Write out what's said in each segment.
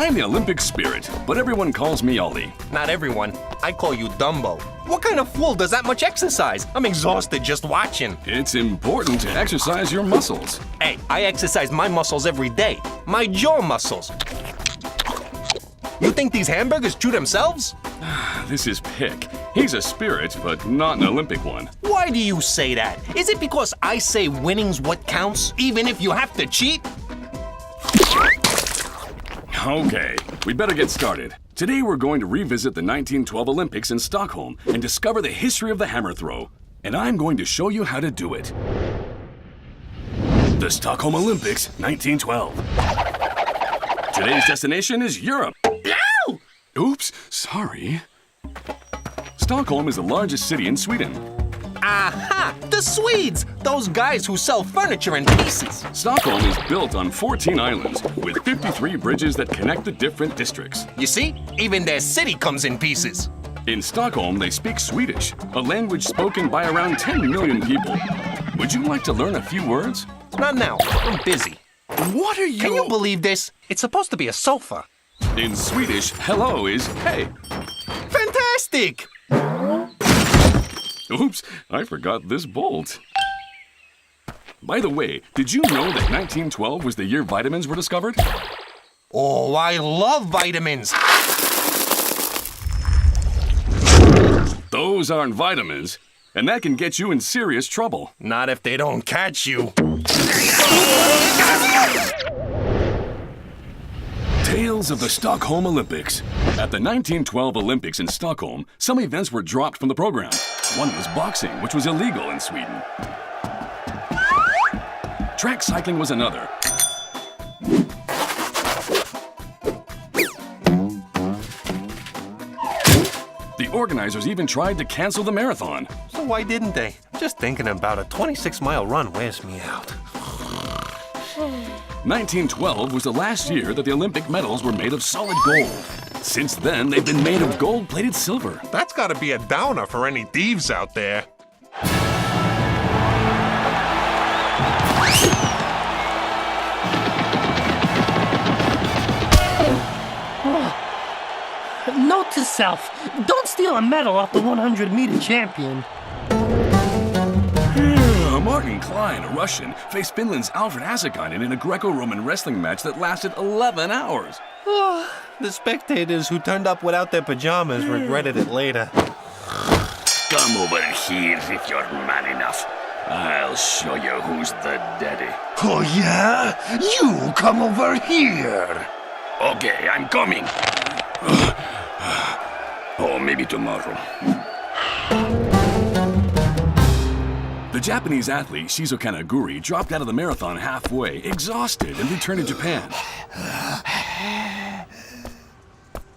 I'm the Olympic spirit, but everyone calls me Oly. Not everyone. I call you Dumbo. What kind of fool does that much exercise? I'm exhausted just watching. It's important to exercise your muscles. Hey, I exercise my muscles every day. My jaw muscles. You think these hamburgers chew themselves? This is Pic. He's a spirit, but not an Olympic one. Why do you say that? Is it because I say winning's what counts, even if you have to cheat? Okay, we better get started. Today we're going to revisit the 1912 Olympics in Stockholm and discover the history of the hammer throw. And I'm going to show you how to do it. The Stockholm Olympics, 1912. Today's destination is Europe. Ow! Oops, sorry. Stockholm is the largest city in Sweden. Aha! The Swedes! Those guys who sell furniture in pieces. Stockholm is built on 14 islands with 53 bridges that connect the different districts. You see? Even their city comes in pieces. In Stockholm, they speak Swedish, a language spoken by around 10 million people. Would you like to learn a few words? Not now. I'm busy. What are you? Can you believe this? It's supposed to be a sofa. In Swedish, hello is hey. Fantastic! Oops, I forgot this bolt. By the way, did you know that 1912 was the year vitamins were discovered? Oh, I love vitamins. Those aren't vitamins, and that can get you in serious trouble. Not if they don't catch you. Tales of the Stockholm Olympics. At the 1912 Olympics in Stockholm, some events were dropped from the program. One was boxing, which was illegal in Sweden. Track cycling was another. The organizers even tried to cancel the marathon. So why didn't they? Just thinking about a 26-mile run wears me out. 1912 was the last year that the Olympic medals were made of solid gold. Since then, they've been made of gold-plated silver. That's gotta be a downer for any thieves out there. Note to self, don't steal a medal off the 100-meter champion. Martin Klein, a Russian, faced Finland's Alfred Asakainen in a Greco-Roman wrestling match that lasted 11 hours. The spectators who turned up without their pajamas regretted it later. Come over here if you're man enough. I'll show you who's the daddy. Oh yeah? You come over here. Okay, I'm coming. Oh, maybe tomorrow. The Japanese athlete Shizuka Naguri dropped out of the marathon halfway, exhausted, and returned to Japan.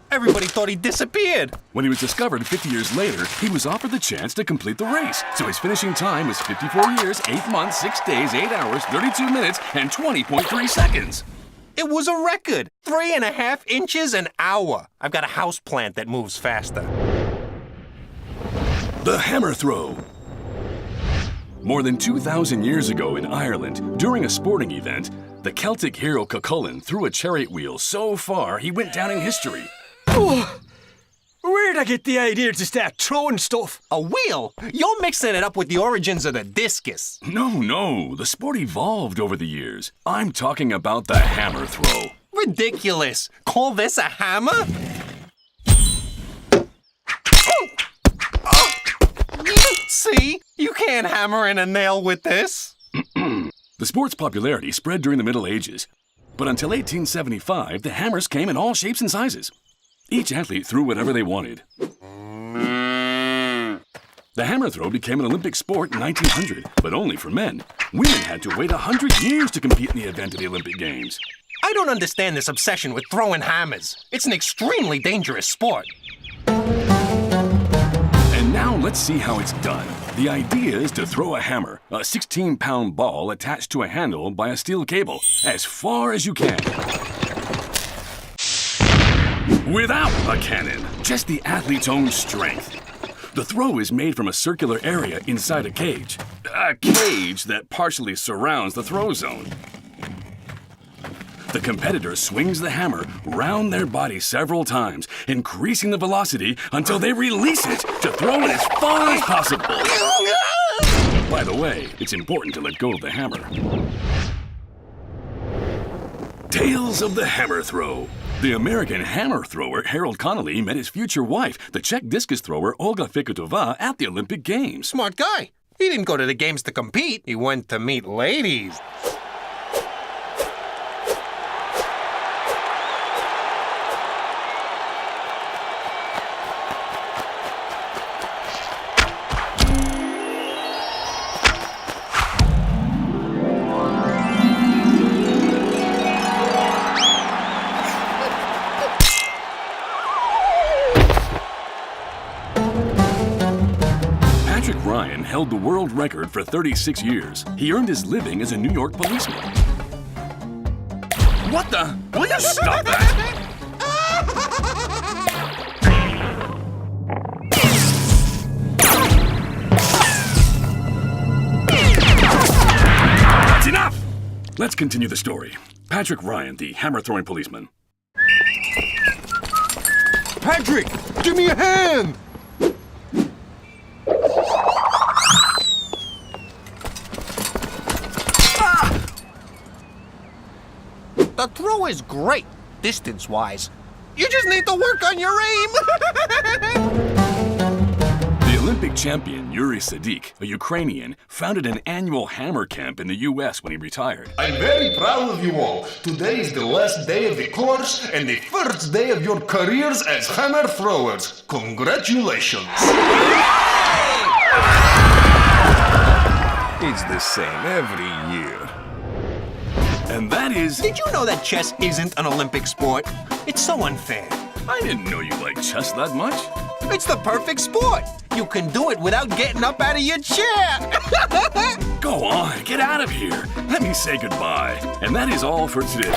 Everybody thought he disappeared. When he was discovered 50 years later, he was offered the chance to complete the race. So his finishing time was 54 years, 8 months, 6 days, 8 hours, 32 minutes, and 20.3 seconds. It was a record. 3.5 inches an hour. I've got a house plant that moves faster. The hammer throw. More than 2,000 years ago in Ireland, during a sporting event, the Celtic hero Cuchulainn threw a chariot wheel so far he went down in history. Oh, where'd I get the idea to start throwing stuff? A wheel? You're mixing it up with the origins of the discus. No, the sport evolved over the years. I'm talking about the hammer throw. Ridiculous. Call this a hammer? See? You can't hammer in a nail with this. The sport's popularity spread during the Middle Ages. But until 1875, the hammers came in all shapes and sizes. Each athlete threw whatever they wanted. The hammer throw became an Olympic sport in 1900, but only for men. Women had to wait 100 years to compete in the event of the Olympic Games. I don't understand this obsession with throwing hammers. It's an extremely dangerous sport. And now let's see how it's done. The idea is to throw a hammer, a 16-pound ball attached to a handle by a steel cable, as far as you can. Without a cannon, just the athlete's own strength. The throw is made from a circular area inside a cage that partially surrounds the throw zone. The competitor swings the hammer round their body several times, increasing the velocity until they release it to throw it as far as possible. By the way, it's important to let go of the hammer. Tales of the hammer throw. The American hammer thrower Harold Connolly met his future wife, the Czech discus thrower Olga Fikotova, at the Olympic Games. Smart guy. He didn't go to the games to compete. He went to meet ladies. Ryan held the world record for 36 years. He earned his living as a New York policeman. What the? Will you stop that? That's enough! Let's continue the story. Patrick Ryan, the hammer-throwing policeman. Patrick, give me a hand! The throw is great, distance-wise. You just need to work on your aim! The Olympic champion Yuri Sadiq, a Ukrainian, founded an annual hammer camp in the U.S. when he retired. I'm very proud of you all. Today is the last day of the course and the first day of your careers as hammer throwers. Congratulations! It's the same every year. And that is... Did you know that chess isn't an Olympic sport? It's so unfair. I didn't know you liked chess that much. It's the perfect sport. You can do it without getting up out of your chair. Go on, get out of here. Let me say goodbye. And that is all for today.